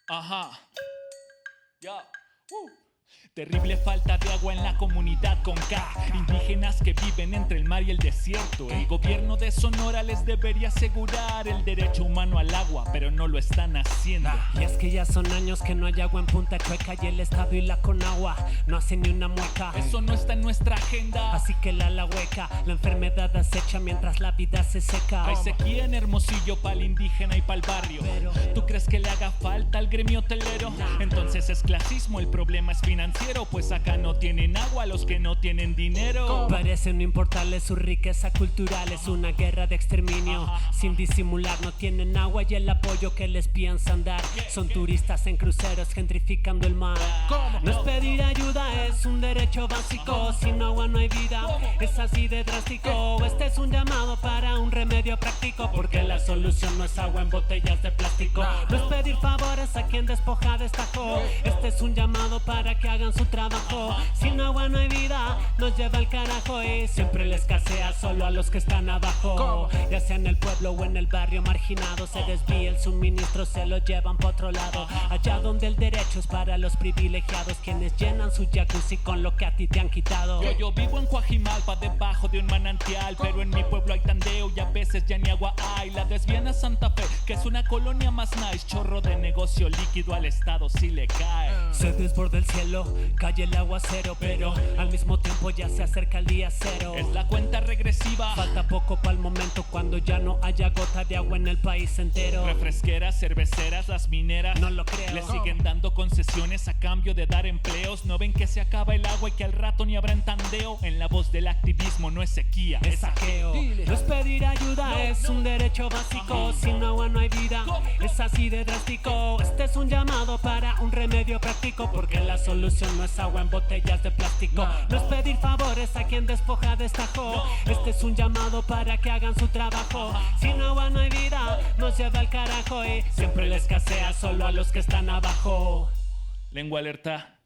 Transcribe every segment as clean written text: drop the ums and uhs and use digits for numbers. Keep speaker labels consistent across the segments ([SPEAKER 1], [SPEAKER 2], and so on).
[SPEAKER 1] Ajá. Ya. Terrible falta de agua en la comunidad con K. Indígenas que viven entre el mar y el desierto. El gobierno de Sonora les debería asegurar el derecho humano al agua, pero no lo están haciendo.
[SPEAKER 2] Y es que ya son años que no hay agua en Punta Chueca y el estado y la Conagua no hacen ni una mueca.
[SPEAKER 1] Eso no está en nuestra agenda.
[SPEAKER 2] Así que la hueca, la enfermedad acecha mientras la vida se seca.
[SPEAKER 1] Hay sequía en Hermosillo pa'l indígena y pa'l barrio. ¿Tú crees que le haga falta al gremio hotelero? Entonces es clasismo, el problema es financiero. Pues acá no tienen agua los que no tienen dinero.
[SPEAKER 2] Parece no importarles su riqueza cultural. Es una guerra de exterminio sin disimular. No tienen agua y el apoyo que les piensan dar. Son turistas en cruceros gentrificando el mar. No es pedir ayuda, es un derecho básico. Sin agua no hay vida, es así de drástico. Este es un llamado para un remedio práctico, porque la solución no es agua en botellas de plástico. No es pedir favores a quien despoja destacó. Este es un llamado para que hagan su trabajo. Sin agua no hay vida, nos lleva al carajo. Y siempre le escasea solo a los que están abajo. Ya sea en el pueblo o en el barrio marginado, se desvía el suministro, se lo llevan por otro lado. Allá donde el derecho es para los privilegiados, quienes llenan su jacuzzi con lo que a ti te han quitado.
[SPEAKER 1] Yo vivo en Coajimalpa, debajo de un manantial, pero en mi pueblo hay tandeo y a veces ya ni agua hay. La desvían a Santa Fe, que es una colonia más nice. Chorro de negocio líquido al estado si le cae.
[SPEAKER 2] Se desborda el cielo, cae el aguacero, pero al mismo tiempo ya se acerca el día cero.
[SPEAKER 1] Es la cuenta regresiva.
[SPEAKER 2] Falta poco para el momento cuando ya no haya gota de agua en el país entero.
[SPEAKER 1] Refresqueras, cerveceras, las mineras
[SPEAKER 2] no lo creo.
[SPEAKER 1] Le siguen dando concesiones a cambio de dar empleos. No ven que se acaba el agua y que al rato ni habrá tandeo. En la voz del activismo no es sequía,
[SPEAKER 2] es saqueo. No es pedir ayuda, es un derecho básico. Sin agua no hay vida, es así de drástico. Este es un llamado para un remedio práctico, porque la solución no es agua en botellas de plástico. No es pedir favores a quien despoja destacó. Este es un llamado para que hagan su trabajo. Sin agua no hay vida, nos lleva al carajo. Y siempre le escasea solo a los que están abajo.
[SPEAKER 1] Lengua alerta,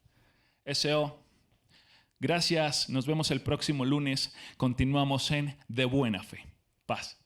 [SPEAKER 1] SO. Gracias, nos vemos el próximo lunes. Continuamos en De Buena Fe. Paz.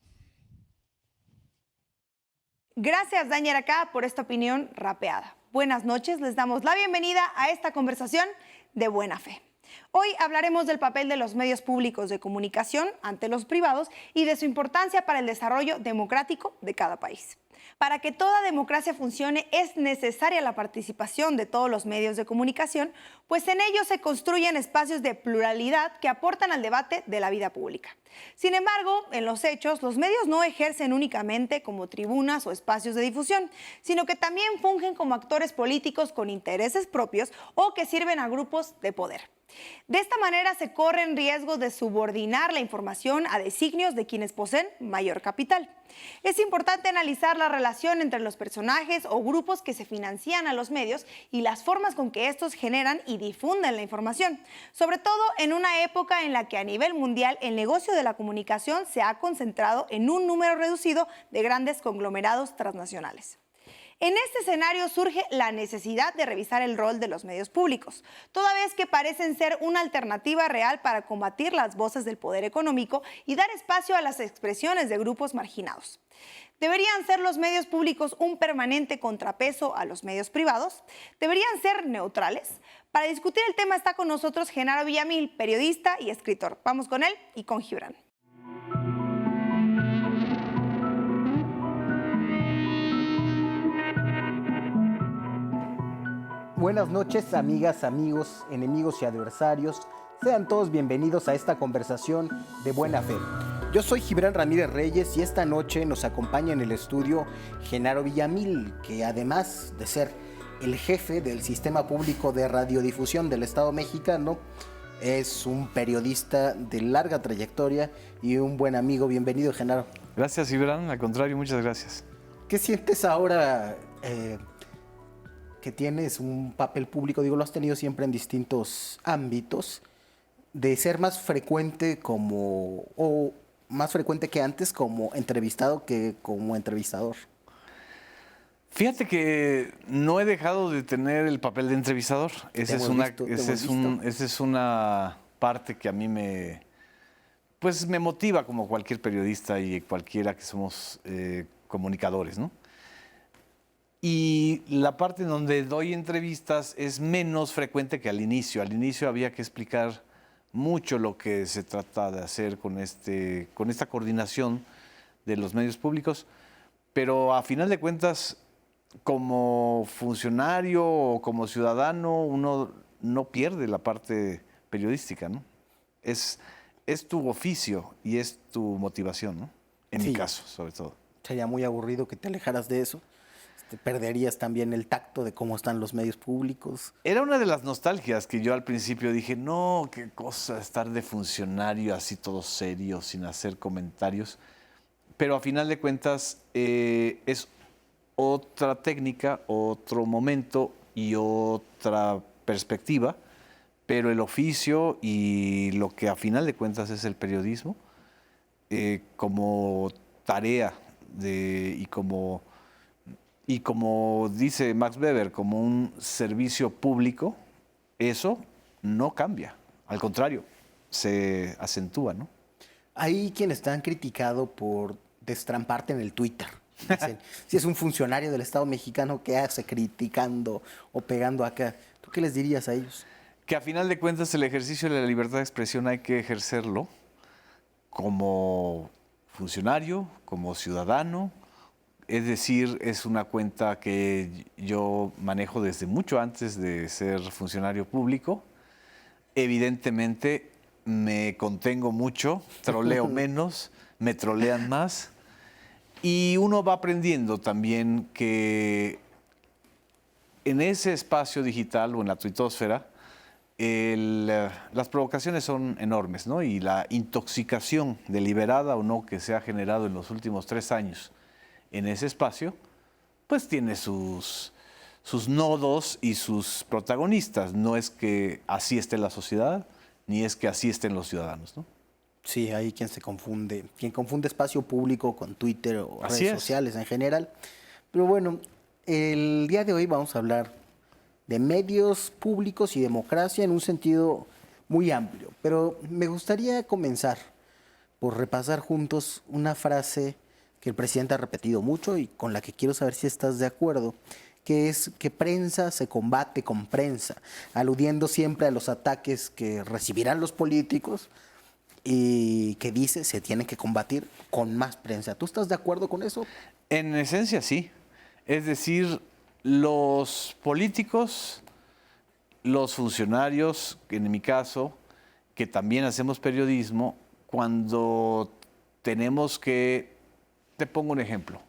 [SPEAKER 3] Gracias, Dañer acá, por esta opinión rapeada. Buenas noches, les damos la bienvenida a esta conversación de buena fe. Hoy hablaremos del papel de los medios públicos de comunicación ante los privados y de su importancia para el desarrollo democrático de cada país. Para que toda democracia funcione es necesaria la participación de todos los medios de comunicación, pues en ellos se construyen espacios de pluralidad que aportan al debate de la vida pública. Sin embargo, en los hechos, los medios no ejercen únicamente como tribunas o espacios de difusión, sino que también fungen como actores políticos con intereses propios o que sirven a grupos de poder. De esta manera se corren riesgos de subordinar la información a designios de quienes poseen mayor capital. Es importante analizar la relación entre los personajes o grupos que se financian a los medios y las formas con que estos generan y difunden la información, sobre todo en una época en la que a nivel mundial el negocio de la comunicación se ha concentrado en un número reducido de grandes conglomerados transnacionales. En este escenario surge la necesidad de revisar el rol de los medios públicos, toda vez que parecen ser una alternativa real para combatir las voces del poder económico y dar espacio a las expresiones de grupos marginados. ¿Deberían ser los medios públicos un permanente contrapeso a los medios privados? ¿Deberían ser neutrales? Para discutir el tema está con nosotros Genaro Villamil, periodista y escritor. Vamos con él y con Gibran.
[SPEAKER 4] Buenas noches, amigas, amigos, enemigos y adversarios. Sean todos bienvenidos a esta conversación de buena fe. Yo soy Gibran Ramírez Reyes y esta noche nos acompaña en el estudio Genaro Villamil, que además de ser el jefe del Sistema Público de Radiodifusión del Estado mexicano, es un periodista de larga trayectoria y un buen amigo. Bienvenido, Genaro.
[SPEAKER 5] Gracias, Gibran. Al contrario, muchas gracias.
[SPEAKER 4] ¿Qué sientes ahora que tienes un papel público? Digo, lo has tenido siempre en distintos ámbitos, de ser más frecuente más frecuente que antes como entrevistado que como entrevistador.
[SPEAKER 5] Fíjate que no he dejado de tener el papel de entrevistador. Esa es una parte que a mí me motiva, como cualquier periodista y cualquiera que somos comunicadores, ¿no? Y la parte en donde doy entrevistas es menos frecuente que al inicio. Al inicio había que explicar mucho lo que se trata de hacer con esta coordinación de los medios públicos, pero a final de cuentas, como funcionario o como ciudadano, uno no pierde la parte periodística, ¿no? Es tu oficio y es tu motivación, ¿no? En mi caso, sobre todo.
[SPEAKER 4] Sería muy aburrido que te alejaras de eso. Perderías también el tacto de cómo están los medios públicos.
[SPEAKER 5] Era una de las nostalgias que yo al principio dije, no, qué cosa estar de funcionario así todo serio, sin hacer comentarios. Pero a final de cuentas es otra técnica, otro momento y otra perspectiva, pero el oficio y lo que a final de cuentas es el periodismo, como tarea y como dice Max Weber, como un servicio público, eso no cambia. Al contrario, se acentúa, ¿no?
[SPEAKER 4] Hay quienes te han criticado por destramparte en el Twitter. Dicen, si es un funcionario del Estado mexicano, ¿qué hace criticando o pegando acá? ¿Tú qué les dirías a ellos?
[SPEAKER 5] Que a final de cuentas el ejercicio de la libertad de expresión hay que ejercerlo como funcionario, como ciudadano. Es decir, es una cuenta que yo manejo desde mucho antes de ser funcionario público. Evidentemente me contengo mucho, troleo menos, me trolean más. Y uno va aprendiendo también que en ese espacio digital o en la tuitosfera, las provocaciones son enormes, ¿no? Y la intoxicación deliberada o no que se ha generado en los últimos 3 años en ese espacio, pues tiene sus nodos y sus protagonistas. No es que así esté la sociedad, ni es que así estén los ciudadanos, ¿no?
[SPEAKER 4] Sí, hay quien confunde espacio público con Twitter o
[SPEAKER 5] Así
[SPEAKER 4] redes
[SPEAKER 5] es.
[SPEAKER 4] sociales en general. Pero bueno, el día de hoy vamos a hablar de medios públicos y democracia en un sentido muy amplio. Pero me gustaría comenzar por repasar juntos una frase que el presidente ha repetido mucho y con la que quiero saber si estás de acuerdo, que es que prensa se combate con prensa, aludiendo siempre a los ataques que recibirán los políticos y que dice se tiene que combatir con más prensa. ¿Tú estás de acuerdo con eso?
[SPEAKER 5] En esencia sí. Es decir, los políticos, los funcionarios, en mi caso, que también hacemos periodismo, cuando tenemos que... Te pongo un ejemplo,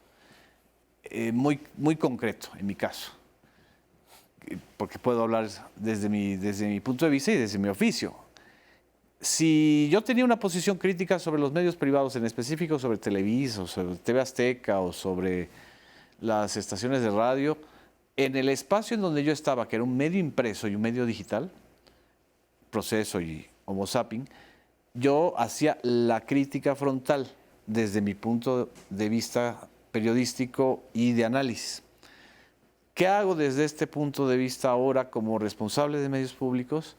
[SPEAKER 5] muy concreto en mi caso, porque puedo hablar desde mi punto de vista y desde mi oficio. Si yo tenía una posición crítica sobre los medios privados, en específico sobre Televisa, o sobre TV Azteca o sobre las estaciones de radio, en el espacio en donde yo estaba, que era un medio impreso y un medio digital, Proceso y Homo Zapping, yo hacía la crítica frontal desde mi punto de vista periodístico y de análisis. ¿Qué hago desde este punto de vista ahora como responsable de medios públicos?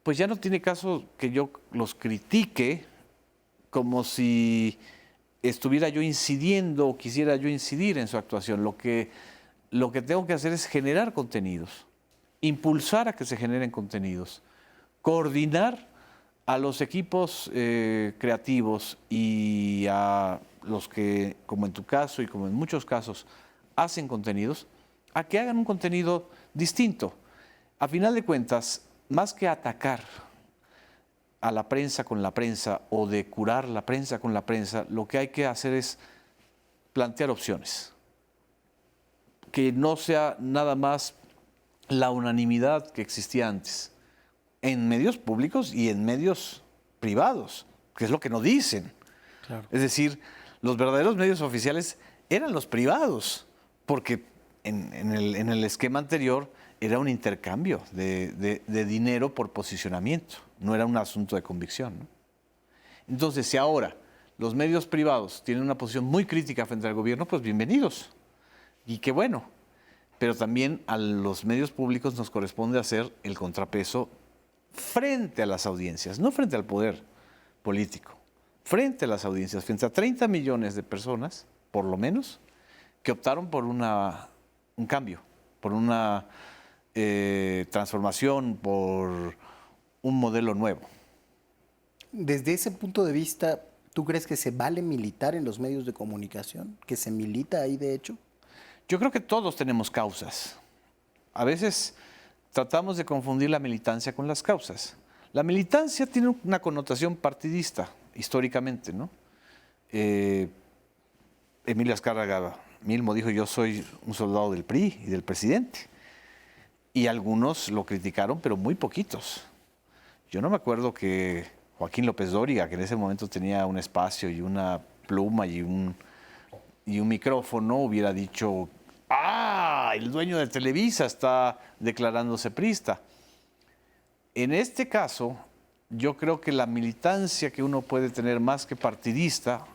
[SPEAKER 5] Pues ya no tiene caso que yo los critique como si estuviera yo incidiendo o quisiera yo incidir en su actuación. Lo que tengo que hacer es generar contenidos, impulsar a que se generen contenidos, coordinar a los equipos creativos y a los que, como en tu caso y como en muchos casos, hacen contenidos, a que hagan un contenido distinto. A final de cuentas, más que atacar a la prensa con la prensa o de curar la prensa con la prensa, lo que hay que hacer es plantear opciones. Que no sea nada más la unanimidad que existía antes, en medios públicos y en medios privados, que es lo que no dicen.
[SPEAKER 4] Claro.
[SPEAKER 5] Es decir, los verdaderos medios oficiales eran los privados, porque en el esquema anterior era un intercambio de dinero por posicionamiento, no era un asunto de convicción, ¿no? Entonces, si ahora los medios privados tienen una posición muy crítica frente al gobierno, pues bienvenidos. Y qué bueno. Pero también a los medios públicos nos corresponde hacer el contrapeso frente a las audiencias, no frente al poder político, frente a las audiencias, frente a 30 millones de personas, por lo menos, que optaron por una un cambio, por una transformación, por un modelo nuevo.
[SPEAKER 4] Desde ese punto de vista, ¿tú crees que se vale militar en los medios de comunicación? ¿Que se milita ahí de hecho?
[SPEAKER 5] Yo creo que todos tenemos causas. A veces tratamos de confundir la militancia con las causas. La militancia tiene una connotación partidista, históricamente, ¿no? Emilio Azcárraga Milmo dijo: yo soy un soldado del PRI y del presidente. Y algunos lo criticaron, pero muy poquitos. Yo no me acuerdo que Joaquín López Dóriga, que en ese momento tenía un espacio y una pluma y un micrófono, hubiera dicho: ¡ah! El dueño de Televisa está declarándose priista. En este caso, yo creo que la militancia que uno puede tener más que partidista,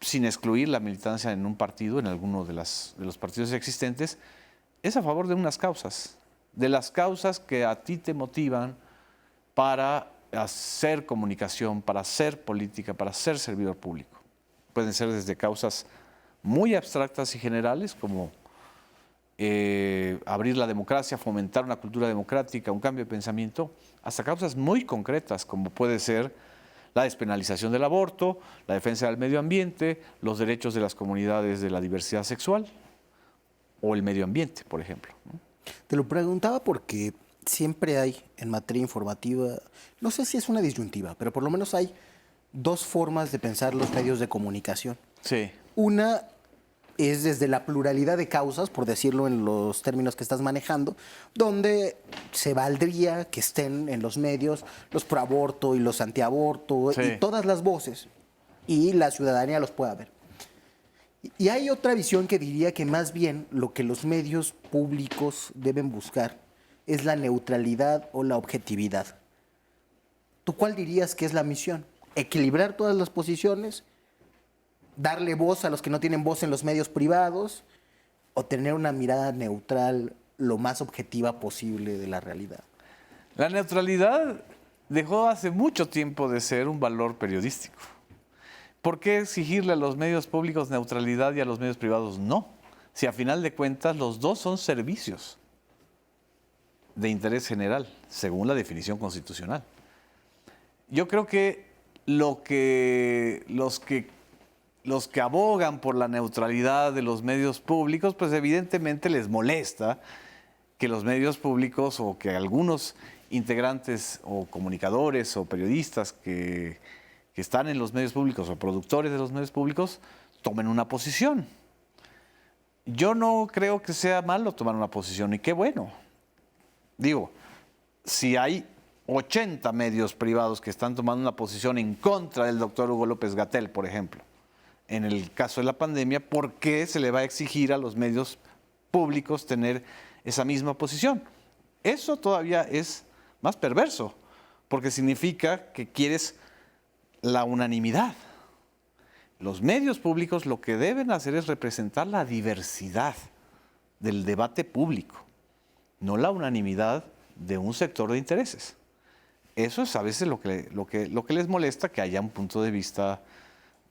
[SPEAKER 5] sin excluir la militancia en un partido, en alguno de los partidos existentes, es a favor de unas causas, de las causas que a ti te motivan para hacer comunicación, para hacer política, para ser servidor público. Pueden ser desde causas muy abstractas y generales, como abrir la democracia, fomentar una cultura democrática, un cambio de pensamiento, hasta causas muy concretas, como puede ser la despenalización del aborto, la defensa del medio ambiente, los derechos de las comunidades de la diversidad sexual o el medio ambiente, por ejemplo, ¿no?
[SPEAKER 4] Te lo preguntaba porque siempre hay en materia informativa, no sé si es una disyuntiva, pero por lo menos hay dos formas de pensar los medios de comunicación.
[SPEAKER 5] Sí.
[SPEAKER 4] Una es desde la pluralidad de causas, por decirlo en los términos que estás manejando, donde se valdría que estén en los medios los pro aborto y los antiaborto,
[SPEAKER 5] sí,
[SPEAKER 4] y todas las voces, y la ciudadanía los pueda ver. Y hay otra visión que diría que más bien lo que los medios públicos deben buscar es la neutralidad o la objetividad. ¿Tú cuál dirías que es la misión? ¿Equilibrar todas las posiciones? ¿Darle voz a los que no tienen voz en los medios privados? ¿O tener una mirada neutral lo más objetiva posible de la realidad?
[SPEAKER 5] La neutralidad dejó hace mucho tiempo de ser un valor periodístico. ¿Por qué exigirle a los medios públicos neutralidad y a los medios privados no? Si a final de cuentas los dos son servicios de interés general, según la definición constitucional. Yo creo que los que abogan por la neutralidad de los medios públicos, pues evidentemente les molesta que los medios públicos o que algunos integrantes o comunicadores o periodistas que están en los medios públicos o productores de los medios públicos tomen una posición. Yo no creo que sea malo tomar una posición, y qué bueno. Digo, si hay 80 medios privados que están tomando una posición en contra del doctor Hugo López-Gatell, por ejemplo, en el caso de la pandemia, ¿por qué se le va a exigir a los medios públicos tener esa misma posición? Eso todavía es más perverso, porque significa que quieres la unanimidad. Los medios públicos lo que deben hacer es representar la diversidad del debate público, no la unanimidad de un sector de intereses. Eso es a veces lo que les molesta, que haya un punto de vista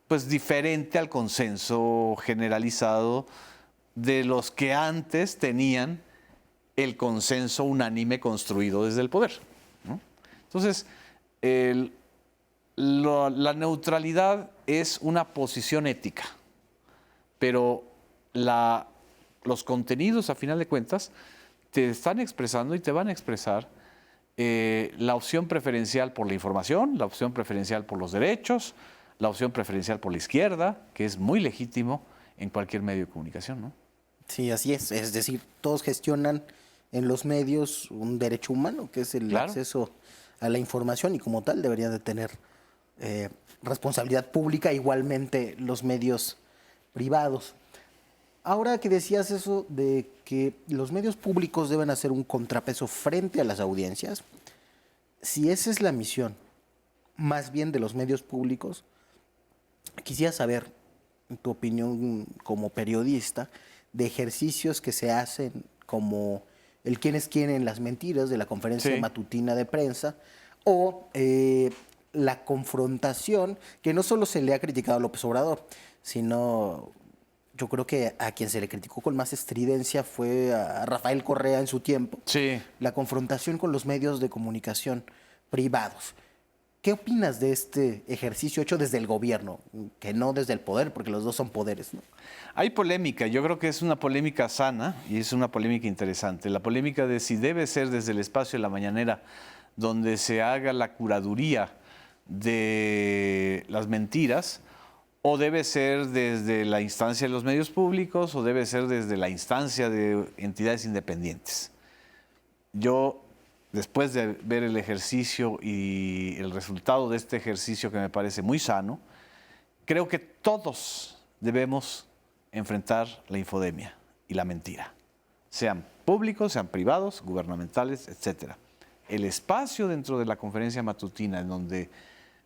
[SPEAKER 5] pues diferente al consenso generalizado de los que antes tenían el consenso unánime construido desde el poder, ¿no? Entonces, la neutralidad es una posición ética, pero los contenidos, a final de cuentas, te están expresando y te van a expresar la opción preferencial por la información, la opción preferencial por los derechos, la opción preferencial por la izquierda, que es muy legítimo en cualquier medio de comunicación, ¿no?
[SPEAKER 4] Sí, así es. Es decir, todos gestionan en los medios un derecho humano, que es el acceso a la información, y como tal deberían de tener responsabilidad pública, igualmente los medios privados. Ahora que decías eso de que los medios públicos deben hacer un contrapeso frente a las audiencias, si esa es la misión más bien de los medios públicos, quisiera saber tu opinión como periodista de ejercicios que se hacen como el quién es quién en las mentiras de la conferencia matutina de prensa, o la confrontación que no solo se le ha criticado a López Obrador, sino yo creo que a quien se le criticó con más estridencia fue a Rafael Correa en su tiempo.
[SPEAKER 5] Sí.
[SPEAKER 4] La confrontación con los medios de comunicación privados. ¿Qué opinas de este ejercicio hecho desde el gobierno, que no desde el poder, porque los dos son poderes, ¿no?
[SPEAKER 5] Hay polémica, yo creo que es una polémica sana y es una polémica interesante. La polémica de si debe ser desde el espacio de la mañanera donde se haga la curaduría de las mentiras, o debe ser desde la instancia de los medios públicos, o debe ser desde la instancia de entidades independientes. Yo, después de ver el ejercicio y el resultado de este ejercicio que me parece muy sano, creo que todos debemos enfrentar la infodemia y la mentira, sean públicos, sean privados, gubernamentales, etc. El espacio dentro de la conferencia matutina en donde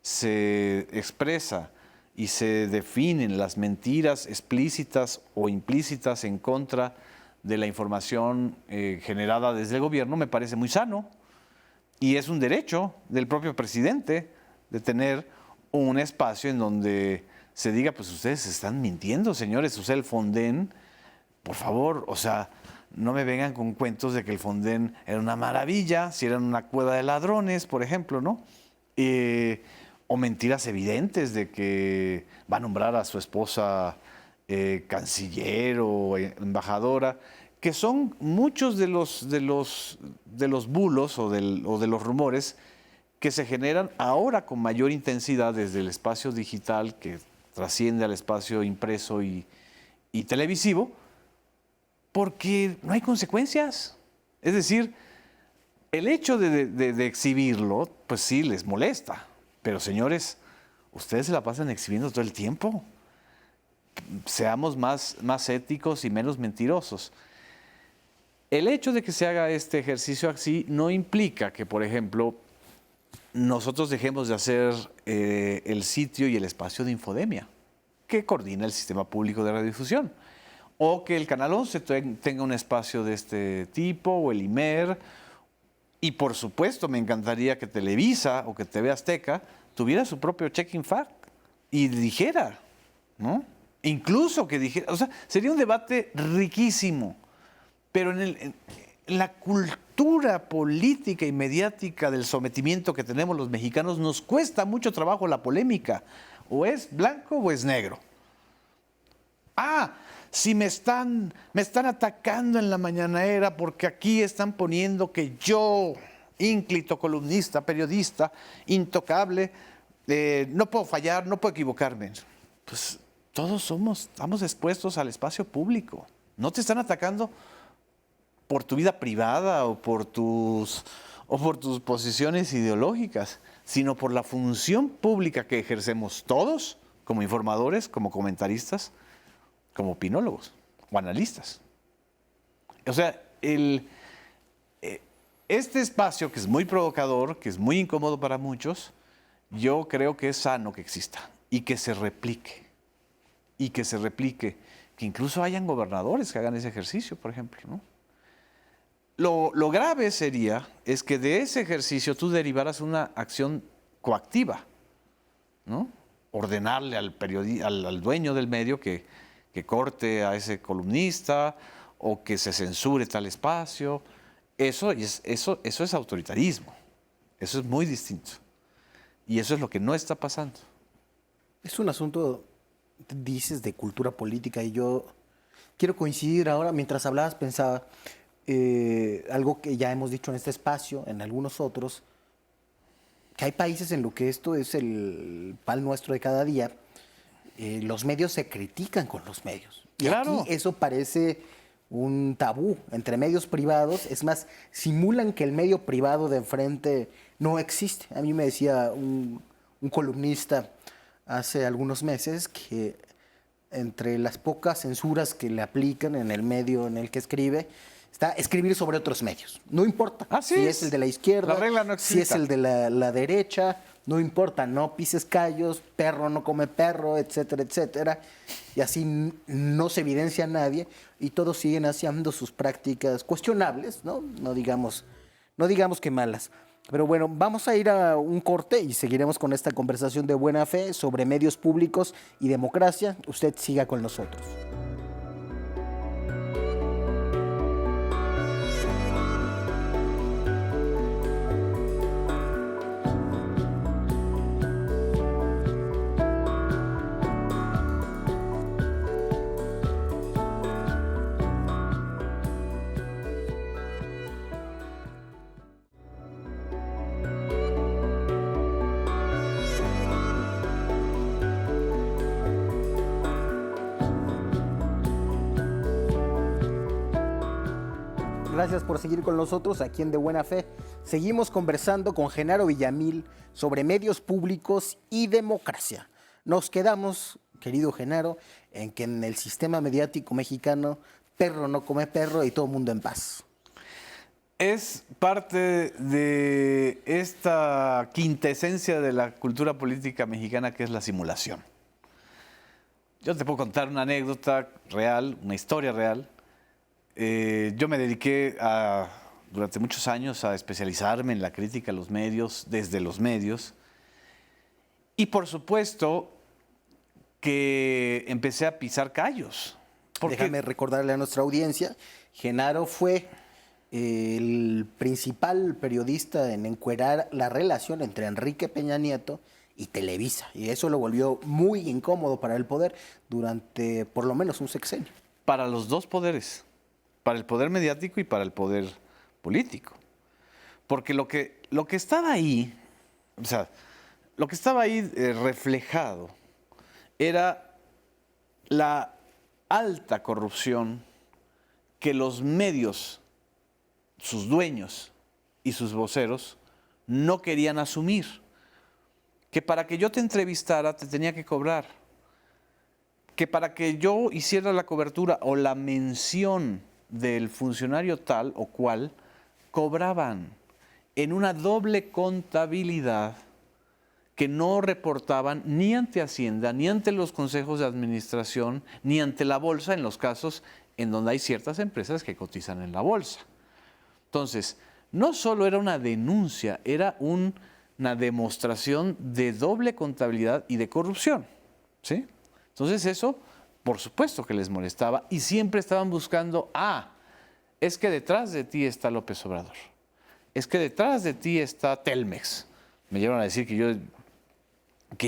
[SPEAKER 5] se expresa y se definen las mentiras explícitas o implícitas en contra de la información generada desde el gobierno me parece muy sano, y es un derecho del propio presidente de tener un espacio en donde se diga, pues ustedes están mintiendo, señores, o sea, el Fonden, por favor, o sea, no me vengan con cuentos de que el Fonden era una maravilla, si eran una cueva de ladrones, por ejemplo, ¿no? O mentiras evidentes de que va a nombrar a su esposa canciller o embajadora, que son muchos de los bulos o de los rumores que se generan ahora con mayor intensidad desde el espacio digital que trasciende al espacio impreso y televisivo, porque no hay consecuencias. Es decir, el hecho de exhibirlo, pues sí, les molesta. Pero señores, ustedes se la pasan exhibiendo todo el tiempo. Seamos más éticos y menos mentirosos. El hecho de que se haga este ejercicio así no implica que, por ejemplo, nosotros dejemos de hacer el sitio y el espacio de infodemia que coordina el Sistema Público de Radiodifusión, o que el Canal 11 tenga un espacio de este tipo, o el IMER, y por supuesto me encantaría que Televisa o que TV Azteca tuviera su propio Checking Fact y dijera, ¿no? Incluso que dijera, o sea, sería un debate riquísimo, pero en la cultura política y mediática del sometimiento que tenemos los mexicanos nos cuesta mucho trabajo la polémica. O es blanco o es negro. Ah, si me están atacando en la mañanera porque aquí están poniendo que yo, ínclito, columnista, periodista, intocable, no puedo fallar, no puedo equivocarme. Pues todos estamos expuestos al espacio público. No te están atacando por tu vida privada o por tus posiciones ideológicas, sino por la función pública que ejercemos todos, como informadores, como comentaristas, como opinólogos o analistas. O sea, este espacio que es muy provocador, que es muy incómodo para muchos, yo creo que es sano que exista y que se replique. Que incluso hayan gobernadores que hagan ese ejercicio, por ejemplo, ¿no? Lo grave es que de ese ejercicio tú derivaras una acción coactiva, ¿no? Ordenarle al dueño del medio que corte a ese columnista o que se censure tal espacio. Eso es autoritarismo. Eso es muy distinto. Y eso es lo que no está pasando.
[SPEAKER 4] Es un asunto, dices, de cultura política, y yo quiero coincidir ahora. Mientras hablabas pensaba algo que ya hemos dicho en este espacio, en algunos otros, que hay países en los que esto es el pan nuestro de cada día. Los medios se critican con los medios. Y
[SPEAKER 5] claro.
[SPEAKER 4] Aquí eso parece un tabú entre medios privados. Es más, simulan que el medio privado de enfrente no existe. A mí me decía un columnista hace algunos meses que entre las pocas censuras que le aplican en el medio en el que escribe, está escribir sobre otros medios. No importa si es el de la izquierda,
[SPEAKER 5] la regla no existe.
[SPEAKER 4] Si es el de la derecha, no importa, no pises callos, perro no come perro, etcétera, etcétera. Y así no se evidencia a nadie y todos siguen haciendo sus prácticas cuestionables, ¿no? No digamos que malas. Pero bueno, vamos a ir a un corte y seguiremos con esta conversación de buena fe sobre medios públicos y democracia. Usted siga con nosotros. Gracias por seguir con nosotros aquí en De Buena Fe. Seguimos conversando con Genaro Villamil sobre medios públicos y democracia. Nos quedamos, querido Genaro, en que en el sistema mediático mexicano perro no come perro y todo el mundo en paz.
[SPEAKER 5] Es parte de esta quintesencia de la cultura política mexicana que es la simulación. Yo te puedo contar una anécdota real, una historia real. Yo me dediqué durante muchos años a especializarme en la crítica a los medios, desde los medios. Y por supuesto que empecé a pisar callos.
[SPEAKER 4] Déjame recordarle a nuestra audiencia, Genaro fue el principal periodista en encuerar la relación entre Enrique Peña Nieto y Televisa. Y eso lo volvió muy incómodo para el poder durante por lo menos un sexenio.
[SPEAKER 5] Para los dos poderes, para el poder mediático y para el poder político. Porque lo que estaba ahí, o sea, lo que estaba ahí reflejado era la alta corrupción que los medios, sus dueños y sus voceros no querían asumir. Que para que yo te entrevistara te tenía que cobrar. Que para que yo hiciera la cobertura o la mención del funcionario tal o cual, cobraban en una doble contabilidad que no reportaban ni ante Hacienda, ni ante los consejos de administración, ni ante la bolsa en los casos en donde hay ciertas empresas que cotizan en la bolsa. Entonces, no solo era una denuncia, era una demostración de doble contabilidad y de corrupción, ¿sí? Entonces eso, por supuesto que les molestaba y siempre estaban buscando, es que detrás de ti está López Obrador, es que detrás de ti está Telmex. Me llegaron a decir que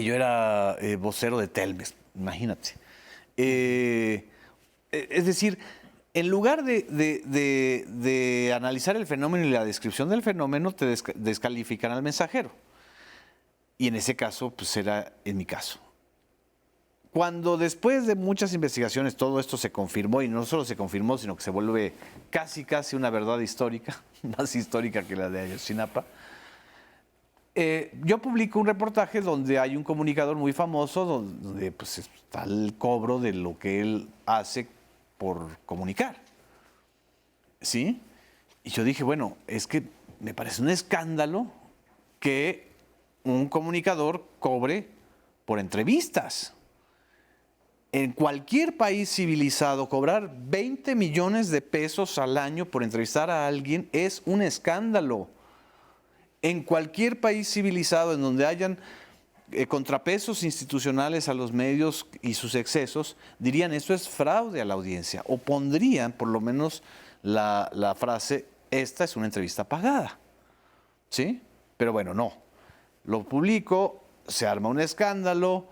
[SPEAKER 5] yo era vocero de Telmex, imagínate. Es decir, en lugar de analizar el fenómeno y la descripción del fenómeno, te descalifican al mensajero. Y en ese caso, pues era en mi caso. Cuando después de muchas investigaciones todo esto se confirmó, y no solo se confirmó, sino que se vuelve casi una verdad histórica, más histórica que la de Ayotzinapa, yo publico un reportaje donde hay un comunicador muy famoso, donde pues, está el cobro de lo que él hace por comunicar, ¿sí? Y yo dije, bueno, es que me parece un escándalo que un comunicador cobre por entrevistas. En cualquier país civilizado, cobrar 20 millones de pesos al año por entrevistar a alguien es un escándalo. En cualquier país civilizado en donde hayan contrapesos institucionales a los medios y sus excesos, dirían esto es fraude a la audiencia, o pondrían por lo menos la frase, esta es una entrevista pagada, ¿sí? Pero bueno, no. Lo publico, se arma un escándalo,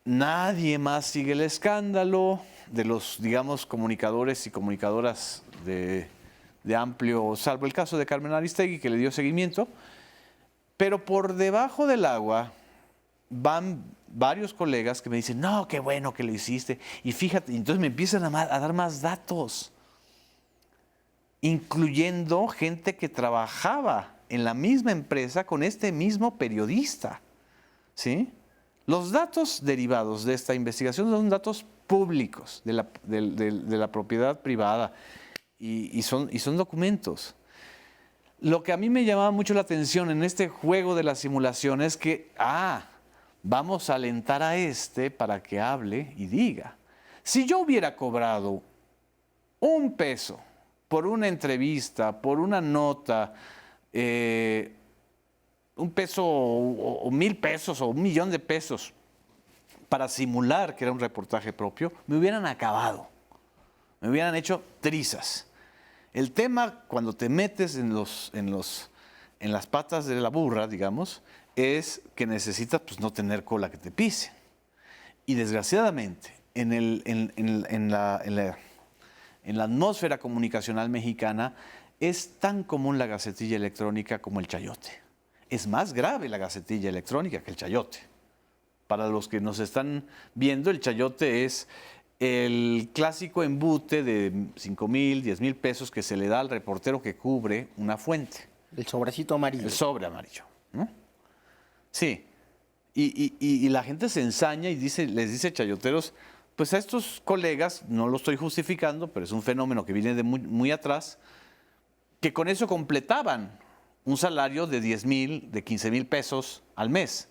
[SPEAKER 5] nadie más sigue el escándalo de los, digamos, comunicadores y comunicadoras de amplio, salvo el caso de Carmen Aristegui, que le dio seguimiento, pero por debajo del agua van varios colegas que me dicen, no, qué bueno que lo hiciste, y fíjate, y entonces me empiezan a dar más datos, incluyendo gente que trabajaba en la misma empresa con este mismo periodista, ¿sí? Los datos derivados de esta investigación son datos públicos de la propiedad privada y son documentos. Lo que a mí me llamaba mucho la atención en este juego de la simulación es que, vamos a alentar a para que hable y diga. Si yo hubiera cobrado $1 por una entrevista, por una nota, $1 o 1,000 pesos o $1,000,000 de pesos para simular que era un reportaje propio, me hubieran acabado, me hubieran hecho trizas. El tema, cuando te metes en las patas de la burra, digamos, es que necesitas pues, no tener cola que te pise. Y desgraciadamente, en la atmósfera comunicacional mexicana, es tan común la gacetilla electrónica como el chayote. Es más grave la gacetilla electrónica que el chayote. Para los que nos están viendo, el chayote es el clásico embute de 5,000, 10,000 pesos que se le da al reportero que cubre una fuente.
[SPEAKER 4] El sobrecito amarillo.
[SPEAKER 5] El sobre amarillo, ¿no? Sí. Y la gente se ensaña y les dice chayoteros, pues a estos colegas, no lo estoy justificando, pero es un fenómeno que viene de muy atrás, que con eso completaban un salario de 10,000, de 15,000 pesos al mes.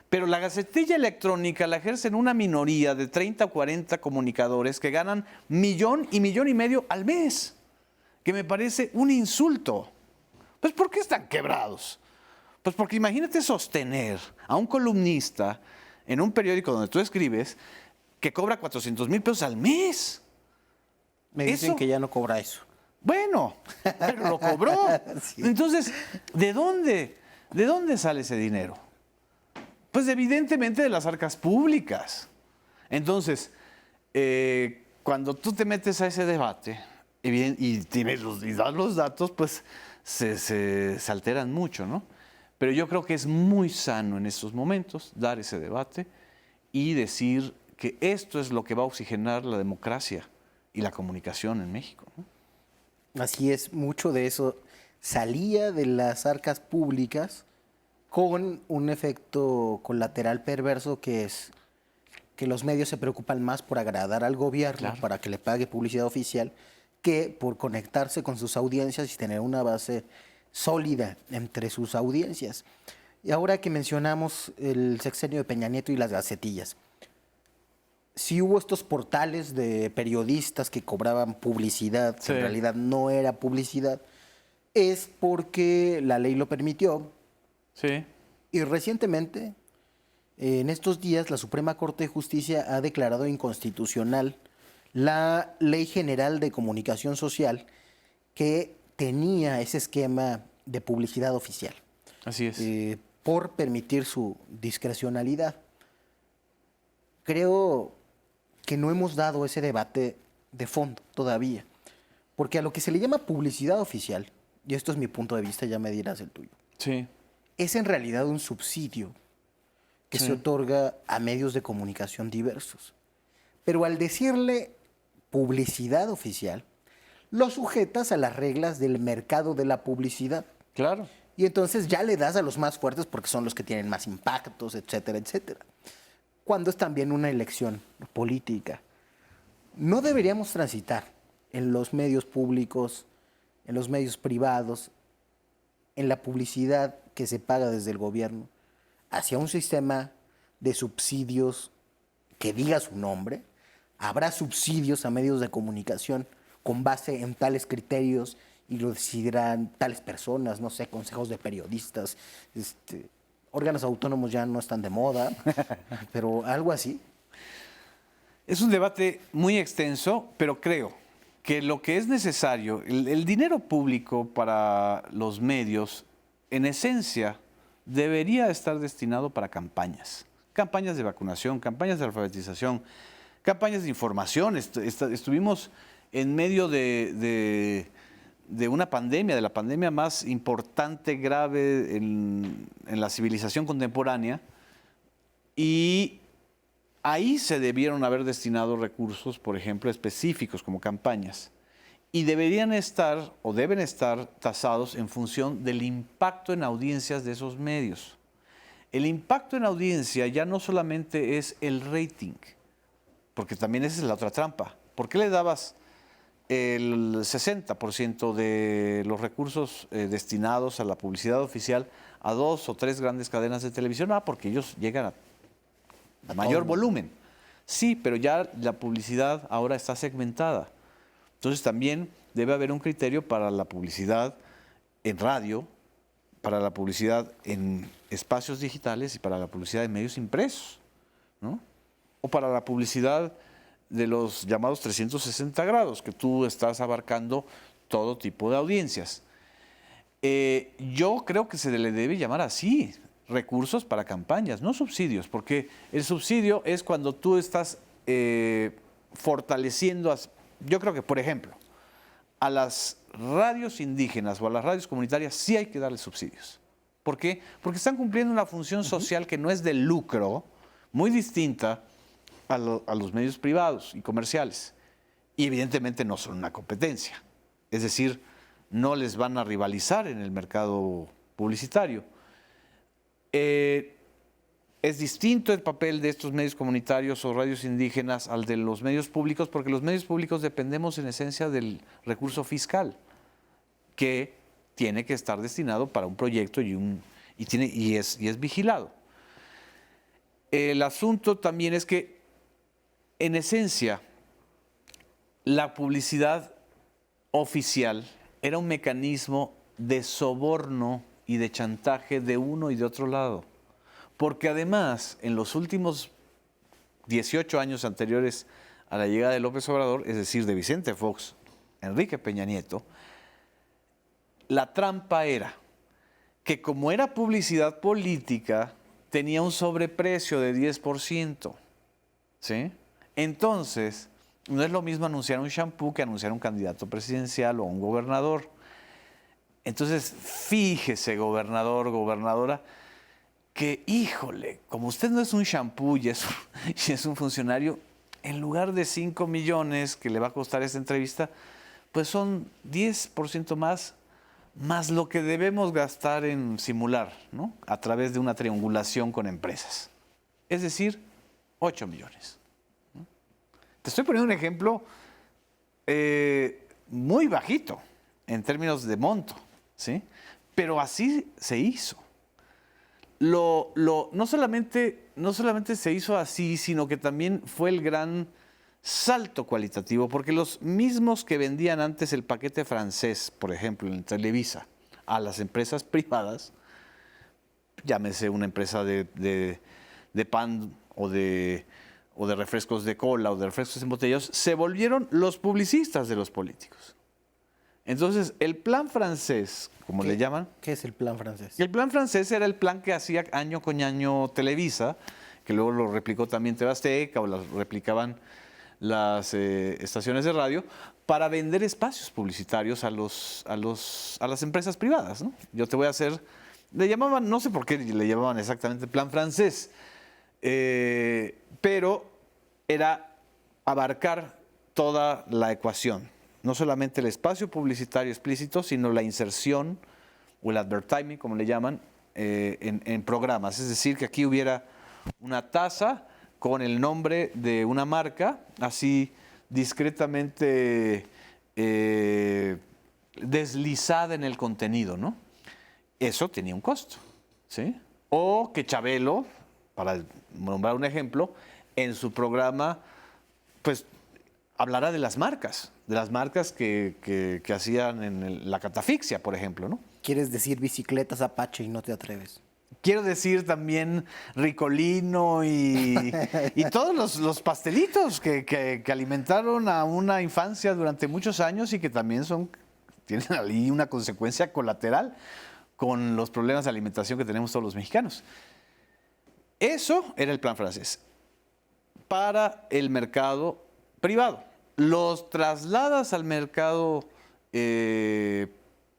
[SPEAKER 5] Pero la Gacetilla Electrónica la ejercen una minoría de 30 o 40 comunicadores que ganan 1,000,000 y 1,5 millones al mes, que me parece un insulto. Pues ¿por qué están quebrados? Pues porque imagínate sostener a un columnista en un periódico donde tú escribes que cobra 400,000 pesos al mes.
[SPEAKER 4] Me dicen que ya no cobra eso.
[SPEAKER 5] Bueno, pero lo cobró. Sí. Entonces, ¿de dónde sale ese dinero? Pues evidentemente de las arcas públicas. Entonces, cuando tú te metes a ese debate y das los datos, pues se alteran mucho, ¿no? Pero yo creo que es muy sano en estos momentos dar ese debate y decir que esto es lo que va a oxigenar la democracia y la comunicación en México, ¿no?
[SPEAKER 4] Así es, mucho de eso salía de las arcas públicas con un efecto colateral perverso, que es que los medios se preocupan más por agradar al gobierno, claro, para que le pague publicidad oficial, que por conectarse con sus audiencias y tener una base sólida entre sus audiencias. Y ahora que mencionamos el sexenio de Peña Nieto y las gacetillas, sí hubo estos portales de periodistas que cobraban publicidad, que en realidad no era publicidad, es porque la ley lo permitió.
[SPEAKER 5] Sí.
[SPEAKER 4] Y recientemente, en estos días, la Suprema Corte de Justicia ha declarado inconstitucional la Ley General de Comunicación Social, que tenía ese esquema de publicidad oficial.
[SPEAKER 5] Así es.
[SPEAKER 4] Por permitir su discrecionalidad. Creo que no hemos dado ese debate de fondo todavía, porque a lo que se le llama publicidad oficial, y esto es mi punto de vista, ya me dirás el tuyo,
[SPEAKER 5] sí,
[SPEAKER 4] es en realidad un subsidio que se otorga a medios de comunicación diversos. Pero al decirle publicidad oficial, lo sujetas a las reglas del mercado de la publicidad.
[SPEAKER 5] Claro.
[SPEAKER 4] Y entonces ya le das a los más fuertes porque son los que tienen más impactos, etcétera, etcétera. Cuando es también una elección política. No deberíamos transitar en los medios públicos, en los medios privados, en la publicidad que se paga desde el gobierno, hacia un sistema de subsidios que diga su nombre. Habrá subsidios a medios de comunicación con base en tales criterios y lo decidirán tales personas, no sé, consejos de periodistas, órganos autónomos ya no están de moda, pero algo así.
[SPEAKER 5] Es un debate muy extenso, pero creo que lo que es necesario, el dinero público para los medios, en esencia, debería estar destinado para campañas. Campañas de vacunación, campañas de alfabetización, campañas de información. Estuvimos en medio de una pandemia, de la pandemia más importante, grave en la civilización contemporánea, y ahí se debieron haber destinado recursos, por ejemplo, específicos como campañas, y deberían estar o deben estar tasados en función del impacto en audiencias de esos medios. El impacto en audiencia ya no solamente es el rating, porque también esa es la otra trampa. ¿Por qué le dabas el 60% de los recursos destinados a la publicidad oficial a 2 o 3 grandes cadenas de televisión? Porque ellos llegan a mayor volumen. Sí, pero ya la publicidad ahora está segmentada. Entonces también debe haber un criterio para la publicidad en radio, para la publicidad en espacios digitales y para la publicidad en medios impresos, ¿no? O para la publicidad de los llamados 360 grados, que tú estás abarcando todo tipo de audiencias. Yo creo que se le debe llamar así, recursos para campañas, no subsidios, porque el subsidio es cuando tú estás fortaleciendo, yo creo que, por ejemplo, a las radios indígenas o a las radios comunitarias sí hay que darles subsidios. ¿Por qué? Porque están cumpliendo una función social que no es de lucro, muy distinta a los medios privados y comerciales. Y evidentemente no son una competencia. Es decir, no les van a rivalizar en el mercado publicitario. Es distinto el papel de estos medios comunitarios o radios indígenas al de los medios públicos, porque los medios públicos dependemos en esencia del recurso fiscal, que tiene que estar destinado para un proyecto y es vigilado. El asunto también es que, en esencia, la publicidad oficial era un mecanismo de soborno y de chantaje de uno y de otro lado. Porque además, en los últimos 18 años anteriores a la llegada de López Obrador, es decir, de Vicente Fox, Enrique Peña Nieto, la trampa era que como era publicidad política, tenía un sobreprecio de 10%. ¿Sí? Entonces, no es lo mismo anunciar un shampoo que anunciar un candidato presidencial o un gobernador. Entonces, fíjese, gobernador, gobernadora, que, híjole, como usted no es un shampoo y es un funcionario, en lugar de 5 millones que le va a costar esta entrevista, pues son 10% más lo que debemos gastar en simular, ¿no? A través de una triangulación con empresas. Es decir, 8 millones. ¿No? Te estoy poniendo un ejemplo muy bajito en términos de monto, ¿sí? Pero así se hizo. No solamente se hizo así, sino que también fue el gran salto cualitativo, porque los mismos que vendían antes el paquete francés, por ejemplo, en Televisa, a las empresas privadas, llámese una empresa de pan o de refrescos de cola o de refrescos embotellados, se volvieron los publicistas de los políticos. Entonces, el plan francés, como le llaman...
[SPEAKER 4] ¿Qué es el plan francés?
[SPEAKER 5] El plan francés era el plan que hacía año con año Televisa, que luego lo replicó también TV Azteca o lo replicaban las estaciones de radio, para vender espacios publicitarios a las empresas privadas, ¿no? Yo te voy a hacer... Le llamaban, no sé por qué le llamaban exactamente plan francés, pero era abarcar toda la ecuación. No solamente el espacio publicitario explícito, sino la inserción o el advertising, como le llaman, en programas. Es decir, que aquí hubiera una taza con el nombre de una marca, así discretamente deslizada en el contenido, ¿no? Eso tenía un costo, ¿sí? O que Chabelo, para nombrar un ejemplo, en su programa, pues hablará de las marcas que hacían en la catafixia, por ejemplo, ¿no?
[SPEAKER 4] ¿Quieres decir bicicletas Apache y no te atreves?
[SPEAKER 5] Quiero decir también Ricolino y todos los pastelitos que alimentaron a una infancia durante muchos años y que también tienen ahí una consecuencia colateral con los problemas de alimentación que tenemos todos los mexicanos. Eso era el plan francés para el mercado privado. Los trasladas al mercado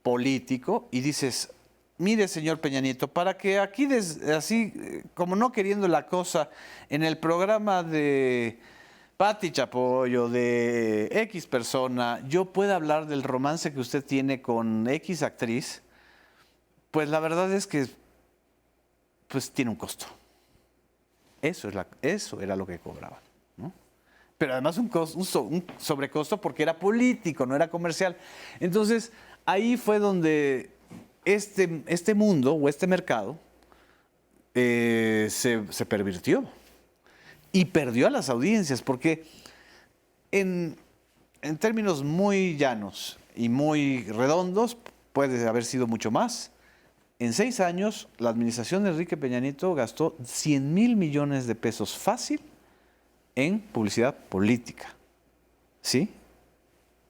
[SPEAKER 5] político y dices, mire, señor Peña Nieto, para que aquí, así como no queriendo la cosa, en el programa de Pati Chapoy o de X persona, yo pueda hablar del romance que usted tiene con X actriz, pues la verdad es que pues tiene un costo. Eso era lo que cobraban, ¿no? Pero además un sobrecosto porque era político, no era comercial. Entonces, ahí fue donde este mundo o este mercado se pervirtió y perdió a las audiencias, porque en términos muy llanos y muy redondos, puede haber sido mucho más. En 6 años, la administración de Enrique Peña Nieto gastó 100,000 millones de pesos fácil en publicidad política, ¿sí?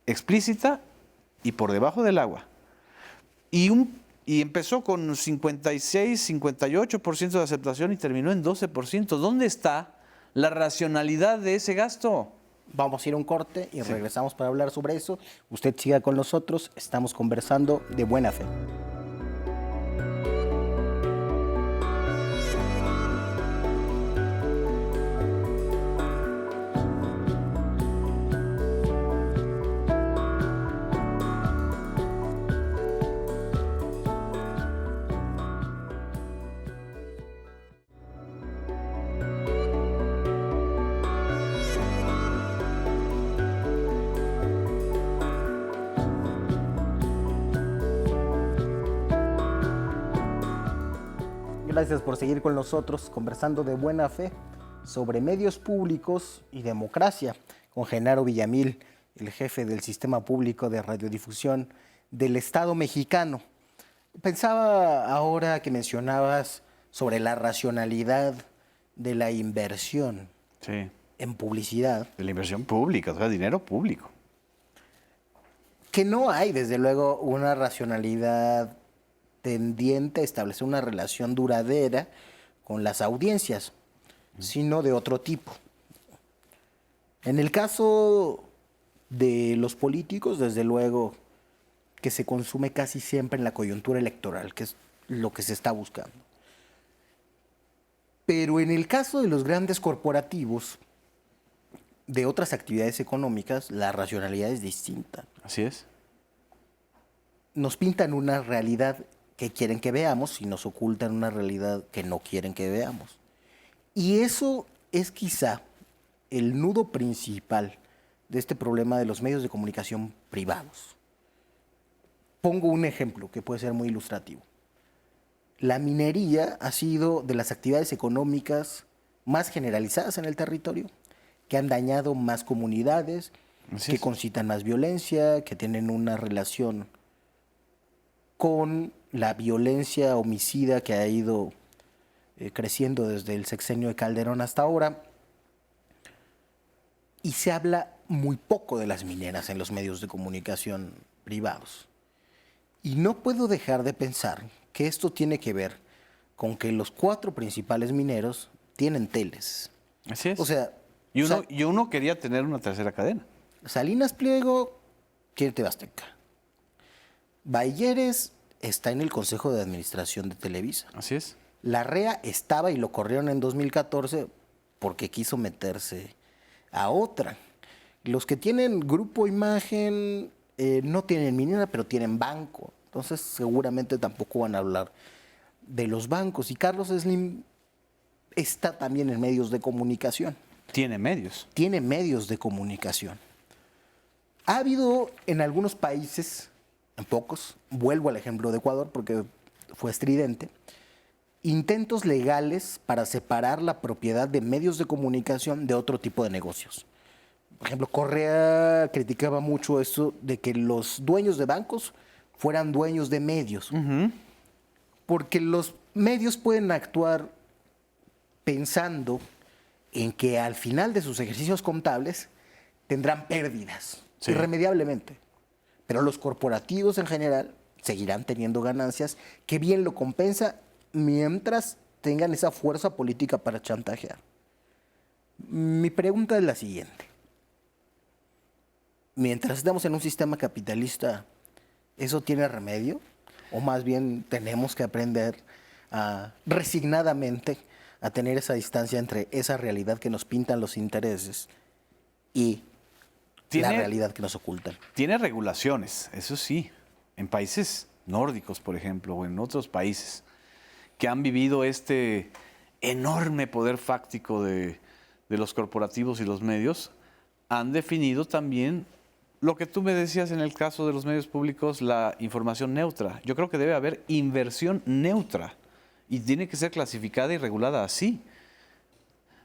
[SPEAKER 5] Explícita y por debajo del agua. Y empezó con 56, 58% de aceptación y terminó en 12%. ¿Dónde está la racionalidad de ese gasto?
[SPEAKER 4] Vamos a ir a un corte y regresamos para hablar sobre eso. Usted siga con nosotros, estamos conversando de buena fe. gracias por seguir con nosotros conversando de buena fe sobre medios públicos y democracia con Genaro Villamil, el jefe del Sistema Público de Radiodifusión del Estado mexicano. Pensaba ahora que mencionabas sobre la racionalidad de la inversión en publicidad.
[SPEAKER 5] De la inversión pública, o sea, dinero público.
[SPEAKER 4] Que no hay, desde luego, una racionalidad tendiente a establecer una relación duradera con las audiencias, sino de otro tipo. En el caso de los políticos, desde luego, que se consume casi siempre en la coyuntura electoral, que es lo que se está buscando. Pero en el caso de los grandes corporativos, de otras actividades económicas, la racionalidad es distinta.
[SPEAKER 5] Así es.
[SPEAKER 4] Nos pintan una realidad que quieren que veamos y nos ocultan una realidad que no quieren que veamos. Y eso es quizá el nudo principal de este problema de los medios de comunicación privados. Pongo un ejemplo que puede ser muy ilustrativo. La minería ha sido de las actividades económicas más generalizadas en el territorio, que han dañado más comunidades, que concitan más violencia, que tienen una relación con la violencia homicida que ha ido creciendo desde el sexenio de Calderón hasta ahora. Y se habla muy poco de las mineras en los medios de comunicación privados. Y no puedo dejar de pensar que esto tiene que ver con que los 4 principales mineros tienen teles.
[SPEAKER 5] Así es.
[SPEAKER 4] O sea,
[SPEAKER 5] y uno quería tener una tercera cadena.
[SPEAKER 4] Salinas Pliego quiere TV Azteca. Bayeres está en el Consejo de Administración de Televisa.
[SPEAKER 5] Así es.
[SPEAKER 4] Larrea estaba y lo corrieron en 2014 porque quiso meterse a otra. Los que tienen Grupo Imagen no tienen minera, pero tienen banco. Entonces seguramente tampoco van a hablar de los bancos. Y Carlos Slim está también en medios de comunicación.
[SPEAKER 5] Tiene medios.
[SPEAKER 4] Tiene medios de comunicación. Ha habido en algunos países, en pocos, vuelvo al ejemplo de Ecuador porque fue estridente, intentos legales para separar la propiedad de medios de comunicación de otro tipo de negocios. Por ejemplo, Correa criticaba mucho eso de que los dueños de bancos fueran dueños de medios. Porque los medios pueden actuar pensando en que al final de sus ejercicios contables tendrán pérdidas, irremediablemente. Pero los corporativos en general seguirán teniendo ganancias, que bien lo compensa mientras tengan esa fuerza política para chantajear. Mi pregunta es la siguiente. Mientras estamos en un sistema capitalista, ¿eso tiene remedio? O más bien tenemos que aprender resignadamente a tener esa distancia entre esa realidad que nos pintan los intereses y la realidad que nos ocultan.
[SPEAKER 5] Tiene regulaciones, eso sí. En países nórdicos, por ejemplo, o en otros países que han vivido este enorme poder fáctico de los corporativos y los medios, han definido también lo que tú me decías en el caso de los medios públicos, la información neutra. Yo creo que debe haber inversión neutra y tiene que ser clasificada y regulada así.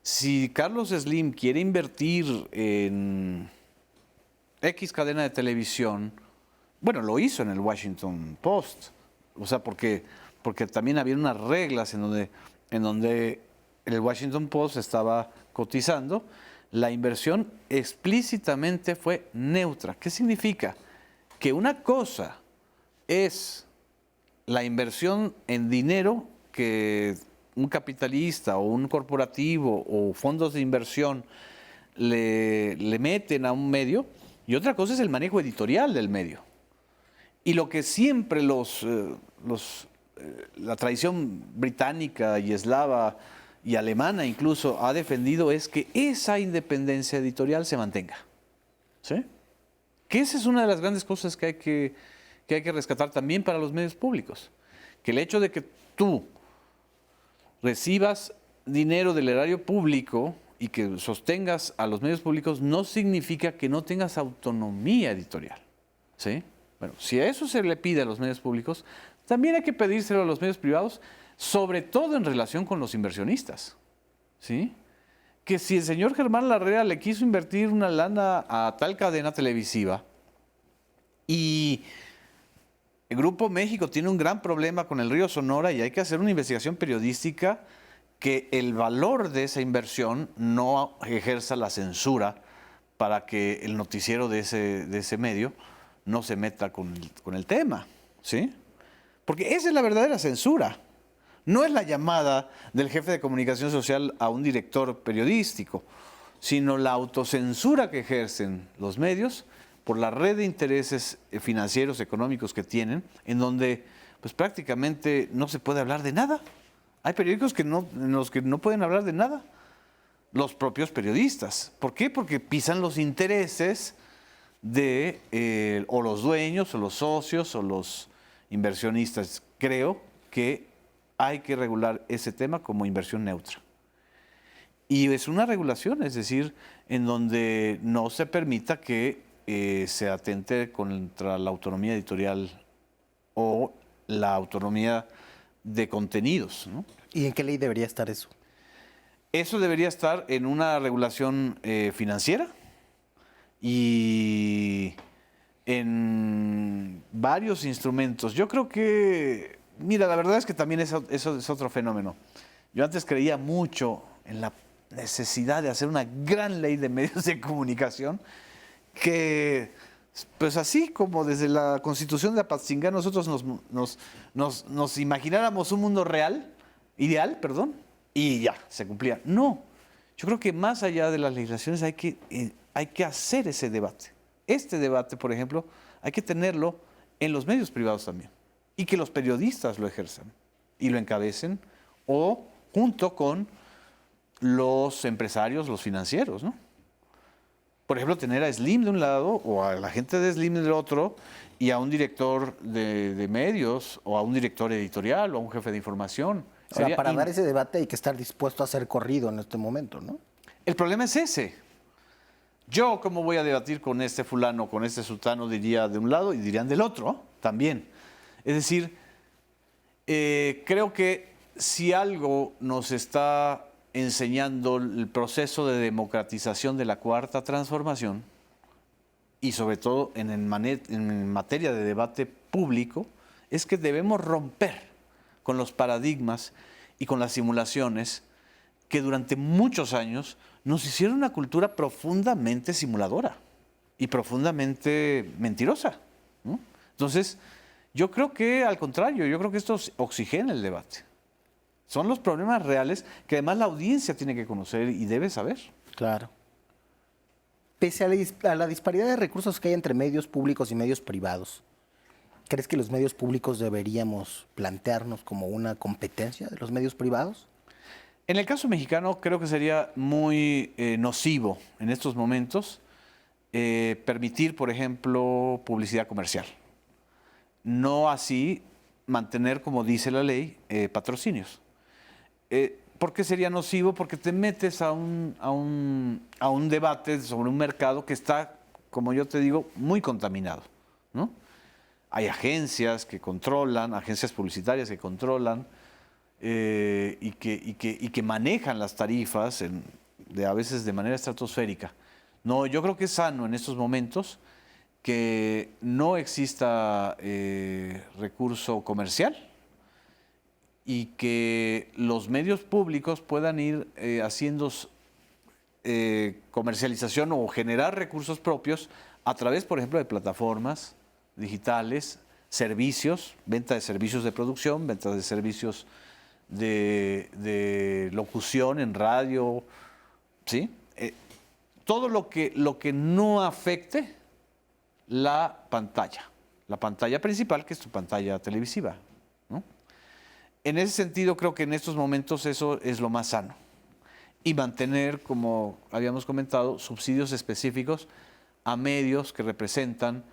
[SPEAKER 5] Si Carlos Slim quiere invertir en X cadena de televisión, bueno, lo hizo en el Washington Post, o sea, porque también había unas reglas en donde el Washington Post estaba cotizando. La inversión explícitamente fue neutra. ¿Qué significa? Que una cosa es la inversión en dinero que un capitalista o un corporativo o fondos de inversión le meten a un medio, y otra cosa es el manejo editorial del medio. Y lo que siempre la tradición británica y eslava y alemana incluso ha defendido es que esa independencia editorial se mantenga. ¿Sí? Que esa es una de las grandes cosas que hay que rescatar también para los medios públicos. Que el hecho de que tú recibas dinero del erario público y que sostengas a los medios públicos no significa que no tengas autonomía editorial. ¿Sí? Bueno, si a eso se le pide a los medios públicos, también hay que pedírselo a los medios privados, sobre todo en relación con los inversionistas, ¿sí? Que si el señor Germán Larrea le quiso invertir una lana a tal cadena televisiva y el Grupo México tiene un gran problema con el río Sonora y hay que hacer una investigación periodística que el valor de esa inversión no ejerza la censura para que el noticiero de ese medio no se meta con el tema, ¿sí? Porque esa es la verdadera censura. No es la llamada del jefe de comunicación social a un director periodístico, sino la autocensura que ejercen los medios por la red de intereses financieros, económicos que tienen, en donde pues prácticamente no se puede hablar de nada. Hay periódicos en los que no pueden hablar de nada. Los propios periodistas. ¿Por qué? Porque pisan los intereses de o los dueños, o los socios, o los inversionistas. Creo que hay que regular ese tema como inversión neutra. Y es una regulación, es decir, en donde no se permita que se atente contra la autonomía editorial o la autonomía de contenidos, ¿no?
[SPEAKER 4] ¿Y en qué ley debería estar eso?
[SPEAKER 5] Eso debería estar en una regulación financiera y en varios instrumentos. Yo creo que, mira, la verdad es que también eso es otro fenómeno. Yo antes creía mucho en la necesidad de hacer una gran ley de medios de comunicación que, pues así como desde la Constitución de Apatzingán nosotros nos imagináramos un mundo ideal, y ya, se cumplía. No, yo creo que más allá de las legislaciones hay que hacer ese debate. Este debate, por ejemplo, hay que tenerlo en los medios privados también. Y que los periodistas lo ejerzan y lo encabecen, o junto con los empresarios, los financieros, ¿no? Por ejemplo, tener a Slim de un lado o a la gente de Slim del otro y a un director de medios o a un director editorial o a un jefe de información.
[SPEAKER 4] O sea, para dar ese debate hay que estar dispuesto a ser corrido en este momento, ¿no?
[SPEAKER 5] El problema es ese. Yo, ¿cómo voy a debatir con este fulano, con este sultano? Diría de un lado y dirían del otro también. Es decir, creo que si algo nos está enseñando el proceso de democratización de la Cuarta Transformación, y sobre todo en materia de debate público, es que debemos romper con los paradigmas y con las simulaciones que durante muchos años nos hicieron una cultura profundamente simuladora y profundamente mentirosa, ¿no? Entonces, yo creo que al contrario, yo creo que esto oxigena el debate. Son los problemas reales que además la audiencia tiene que conocer y debe saber.
[SPEAKER 4] Claro. Pese a la disparidad de recursos que hay entre medios públicos y medios privados, ¿crees que los medios públicos deberíamos plantearnos como una competencia de los medios privados?
[SPEAKER 5] En el caso mexicano creo que sería muy nocivo en estos momentos permitir, por ejemplo, publicidad comercial. No así mantener, como dice la ley, patrocinios. ¿Por qué sería nocivo? Porque te metes a un debate sobre un mercado que está, como yo te digo, muy contaminado, ¿no? Hay agencias que controlan, agencias publicitarias que controlan y que manejan las tarifas a veces de manera estratosférica. No, yo creo que es sano en estos momentos que no exista recurso comercial y que los medios públicos puedan ir haciendo comercialización o generar recursos propios a través, por ejemplo, de plataformas digitales, servicios, venta de servicios de producción, venta de servicios de locución en radio, ¿sí? Todo lo que no afecte la pantalla principal, que es tu pantalla televisiva, ¿no? En ese sentido, creo que en estos momentos eso es lo más sano. Y mantener, como habíamos comentado, subsidios específicos a medios que representan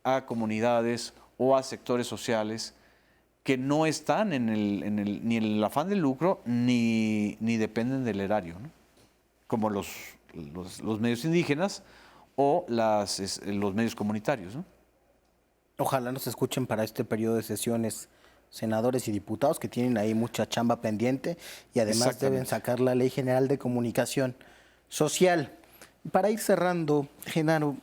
[SPEAKER 5] a comunidades o a sectores sociales que no están ni en el afán del lucro ni dependen del erario, ¿no? Como los medios indígenas o los medios comunitarios, ¿no?
[SPEAKER 4] Ojalá nos escuchen para este periodo de sesiones senadores y diputados que tienen ahí mucha chamba pendiente y además deben sacar la Ley General de Comunicación Social. Para ir cerrando, Genaro,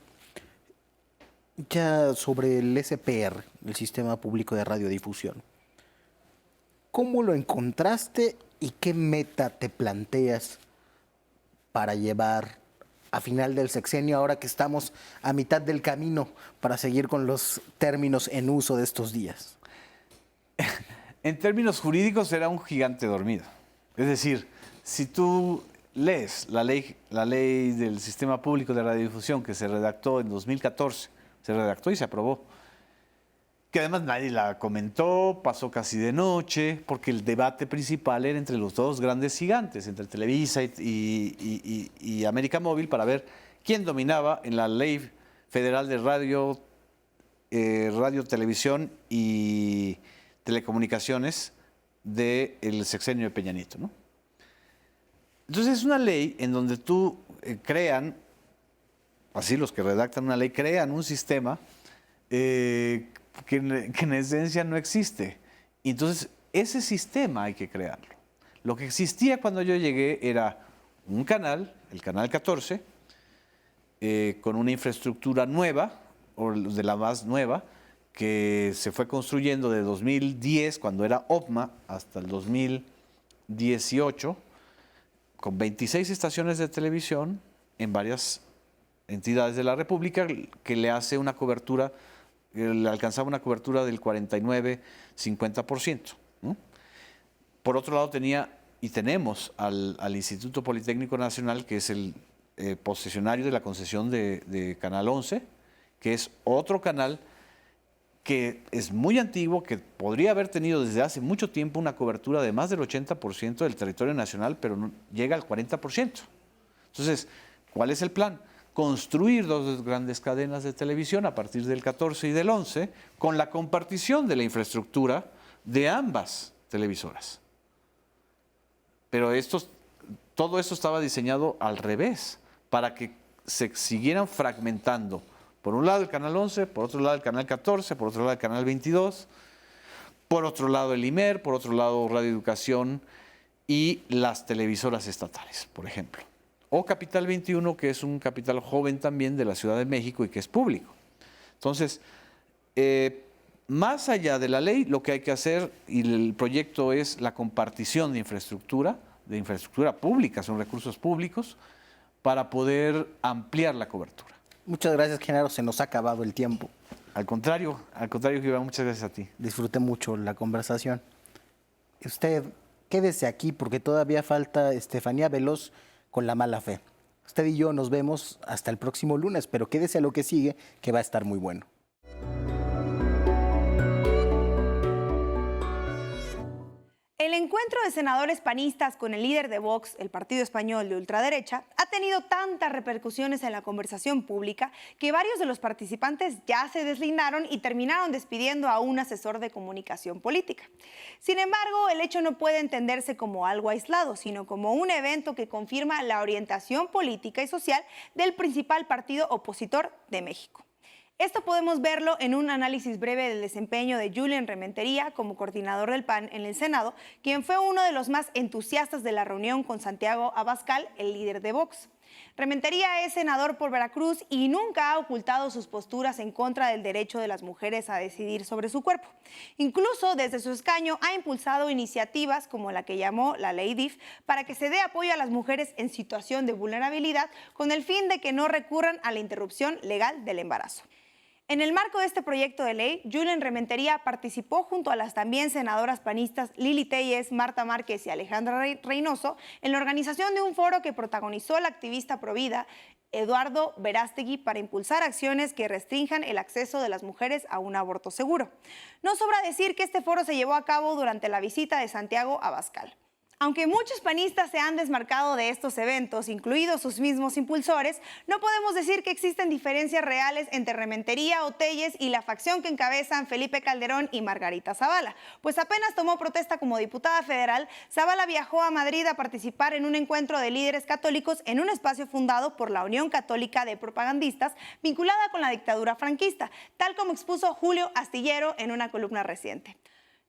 [SPEAKER 4] ya sobre el SPR, el Sistema Público de Radiodifusión, ¿cómo lo encontraste y qué meta te planteas para llevar a final del sexenio, ahora que estamos a mitad del camino, para seguir con los términos en uso de estos días?
[SPEAKER 5] En términos jurídicos era un gigante dormido. Es decir, si tú lees la ley del Sistema Público de Radiodifusión que se redactó en 2014, se redactó y se aprobó, que además nadie la comentó, pasó casi de noche, porque el debate principal era entre los dos grandes gigantes, entre Televisa y América Móvil, para ver quién dominaba en la Ley Federal de Radio, Televisión y Telecomunicaciones del sexenio de Peña Nieto, ¿no? Entonces es una ley en donde tú crean, así los que redactan una ley, crean un sistema que en esencia no existe. Y entonces ese sistema hay que crearlo. Lo que existía cuando yo llegué era un canal, el canal 14, con una infraestructura nueva, o de la más nueva, que se fue construyendo de 2010, cuando era OPMA, hasta el 2018, con 26 estaciones de televisión en varias entidades de la República, que le hace una cobertura, le alcanzaba una cobertura del 49-50%, ¿no? Por otro lado tenemos al Instituto Politécnico Nacional, que es el posesionario de la concesión de Canal 11, que es otro canal que es muy antiguo, que podría haber tenido desde hace mucho tiempo una cobertura de más del 80% del territorio nacional, pero no llega al 40%. Entonces, ¿cuál es el plan? Construir dos grandes cadenas de televisión a partir del 14 y del 11, con la compartición de la infraestructura de ambas televisoras. Pero todo esto estaba diseñado al revés, para que se siguieran fragmentando. Por un lado el Canal 11, por otro lado el Canal 14, por otro lado el Canal 22, por otro lado el IMER, por otro lado Radio Educación y las televisoras estatales, por ejemplo. O Capital 21, que es un capital joven también de la Ciudad de México y que es público. Entonces, más allá de la ley, lo que hay que hacer, y el proyecto es la compartición de infraestructura pública, son recursos públicos, para poder ampliar la cobertura.
[SPEAKER 4] Muchas gracias, Genaro. Se nos ha acabado el tiempo.
[SPEAKER 5] Al contrario, Gibran, muchas gracias a ti.
[SPEAKER 4] Disfruté mucho la conversación. Usted, quédese aquí porque todavía falta Estefanía Veloz con La Mala Fe. Usted y yo nos vemos hasta el próximo lunes, pero quédese a lo que sigue, que va a estar muy bueno.
[SPEAKER 3] El encuentro de senadores panistas con el líder de Vox, el partido español de ultraderecha, ha tenido tantas repercusiones en la conversación pública que varios de los participantes ya se deslindaron y terminaron despidiendo a un asesor de comunicación política. Sin embargo, el hecho no puede entenderse como algo aislado, sino como un evento que confirma la orientación política y social del principal partido opositor de México. Esto podemos verlo en un análisis breve del desempeño de Julen Rementería como coordinador del PAN en el Senado, quien fue uno de los más entusiastas de la reunión con Santiago Abascal, el líder de Vox. Rementería es senador por Veracruz y nunca ha ocultado sus posturas en contra del derecho de las mujeres a decidir sobre su cuerpo. Incluso desde su escaño ha impulsado iniciativas como la que llamó la Ley DIF para que se dé apoyo a las mujeres en situación de vulnerabilidad con el fin de que no recurran a la interrupción legal del embarazo. En el marco de este proyecto de ley, Julen Rementería participó junto a las también senadoras panistas Lili Téllez, Marta Márquez y Alejandra Reynoso en la organización de un foro que protagonizó la activista provida Eduardo Verástegui para impulsar acciones que restrinjan el acceso de las mujeres a un aborto seguro. No sobra decir que este foro se llevó a cabo durante la visita de Santiago Abascal. Aunque muchos panistas se han desmarcado de estos eventos, incluidos sus mismos impulsores, no podemos decir que existen diferencias reales entre Rementería o Téllez y la facción que encabezan Felipe Calderón y Margarita Zavala, pues apenas tomó protesta como diputada federal, Zavala viajó a Madrid a participar en un encuentro de líderes católicos en un espacio fundado por la Unión Católica de Propagandistas vinculada con la dictadura franquista, tal como expuso Julio Astillero en una columna reciente.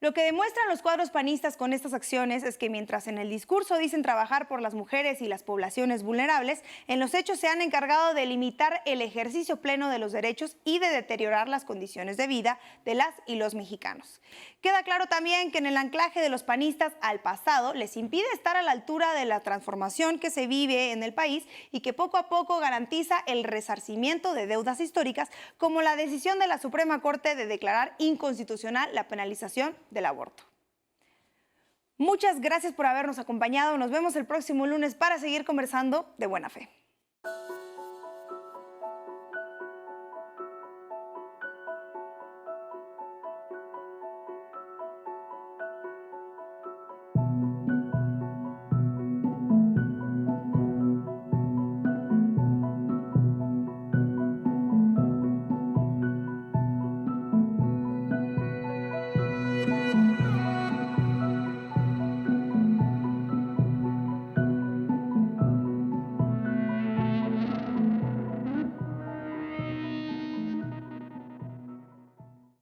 [SPEAKER 3] Lo que demuestran los cuadros panistas con estas acciones es que mientras en el discurso dicen trabajar por las mujeres y las poblaciones vulnerables, en los hechos se han encargado de limitar el ejercicio pleno de los derechos y de deteriorar las condiciones de vida de las y los mexicanos. Queda claro también que en el anclaje de los panistas al pasado les impide estar a la altura de la transformación que se vive en el país y que poco a poco garantiza el resarcimiento de deudas históricas, como la decisión de la Suprema Corte de declarar inconstitucional la penalización del aborto. Muchas gracias por habernos acompañado. Nos vemos el próximo lunes para seguir conversando de buena fe.